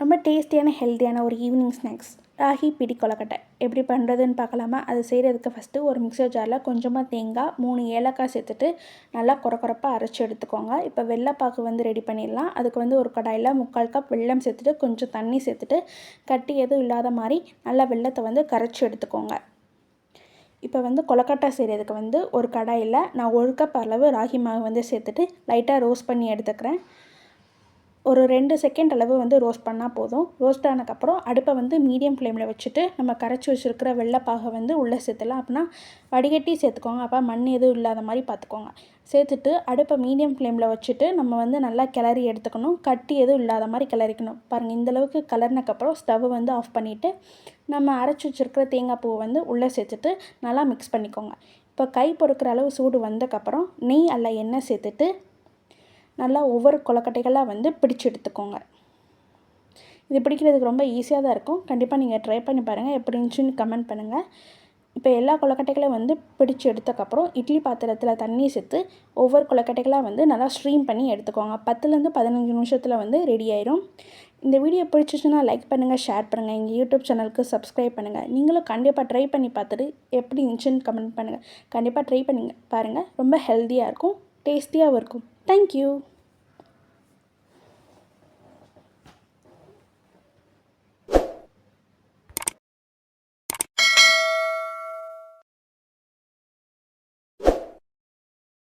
ரொம்ப டேஸ்டியான ஹெல்த்தியான ஒரு ஈவினிங் ஸ்நாக்ஸ் ராகி பிடி கொழுக்கட்டை எப்படி பண்ணுறதுன்னு பார்க்கலாமா? அது செய்கிறதுக்கு ஃபஸ்ட்டு ஒரு மிக்சர் ஜாரில் கொஞ்சமாக தேங்காய் 3 ஏலக்காய் சேர்த்துட்டு நல்லா கொரப்பாக அரைச்சி எடுத்துக்கோங்க. இப்போ வெள்ளைப்பாக்கு வந்து ரெடி பண்ணிடலாம். அதுக்கு வந்து ஒரு கடாயில் 3/4 கப் வெல்லம் சேர்த்துட்டு கொஞ்சம் தண்ணி சேர்த்துட்டு கட்டி எதுவும் இல்லாத மாதிரி நல்லா வெல்லத்தை வந்து கரைச்சி எடுத்துக்கோங்க. இப்போ வந்து கொழுக்கட்டை செய்கிறதுக்கு வந்து ஒரு கடாயில் நான் 1 கப் அளவு ராகி மாவு வந்து சேர்த்துட்டு லைட்டாக ரோஸ்ட் பண்ணி எடுத்துக்கிறேன். ஒரு 2 செகண்ட் அளவு வந்து ரோஸ்ட் பண்ணால் போதும். ரோஸ்ட் ஆனதுக்கப்புறம் அடுப்பை வந்து மீடியம் ஃப்ளேமில் வச்சுட்டு நம்ம கரைச்சி வச்சுருக்கிற வெள்ளைப்பாகை வந்து உள்ளே சேர்த்துலாம். அப்படின்னா வடிகட்டி சேர்த்துக்கோங்க. அப்போ மண் எதுவும் இல்லாத மாதிரி பார்த்துக்கோங்க. சேர்த்துட்டு அடுப்பை மீடியம் ஃப்ளேமில் வச்சுட்டு நம்ம வந்து நல்லா கிளறி எடுத்துக்கணும். கட்டி எதுவும் இல்லாத மாதிரி கிளறிக்கணும். பாருங்கள், இந்தளவுக்கு கிளறினக்கப்புறம் ஸ்டவ் வந்து ஆஃப் பண்ணிவிட்டு நம்ம அரைச்சி வச்சுருக்கிற தேங்காய் பூவை வந்து உள்ளே சேர்த்துட்டு நல்லா மிக்ஸ் பண்ணிக்கோங்க. இப்போ கை பொறுக்கிற அளவு சூடு வந்தக்கப்புறம் நெய் அல்ல எண்ணெய் சேர்த்துட்டு நல்லா ஒவ்வொரு கொழுக்கட்டைகளாக வந்து பிடிச்சி எடுத்துக்கோங்க. இது பிடிக்கிறதுக்கு ரொம்ப ஈஸியாக தான் இருக்கும். கண்டிப்பாக நீங்கள் ட்ரை பண்ணி பாருங்கள். எப்படி இருந்துச்சுன்னு கமெண்ட் பண்ணுங்கள். இப்போ எல்லா கொழுக்கட்டைகளையும் வந்து பிடிச்சி எடுத்தக்கப்புறம் இட்லி பாத்திரத்தில் தண்ணி சேர்த்து ஒவ்வொரு கொழுக்கட்டைகளாக வந்து நல்லா ஸ்ட்ரீம் பண்ணி எடுத்துக்கோங்க. 10லேருந்து 15 நிமிஷத்தில் வந்து ரெடி ஆயிரும். இந்த வீடியோ பிடிச்சிச்சுன்னா லைக் பண்ணுங்கள், ஷேர் பண்ணுங்கள். எங்கள் யூடியூப் சேனலுக்கு சப்ஸ்கிரைப் பண்ணுங்கள். நீங்களும் கண்டிப்பாக ட்ரை பண்ணி பார்த்துட்டு எப்படி இருந்துச்சுன்னு கமெண்ட் பண்ணுங்கள். கண்டிப்பாக ட்ரை பண்ணி பாருங்கள். ரொம்ப ஹெல்த்தியாக இருக்கும், டேஸ்டியாகவும் இருக்கும். தேங்க்யூ.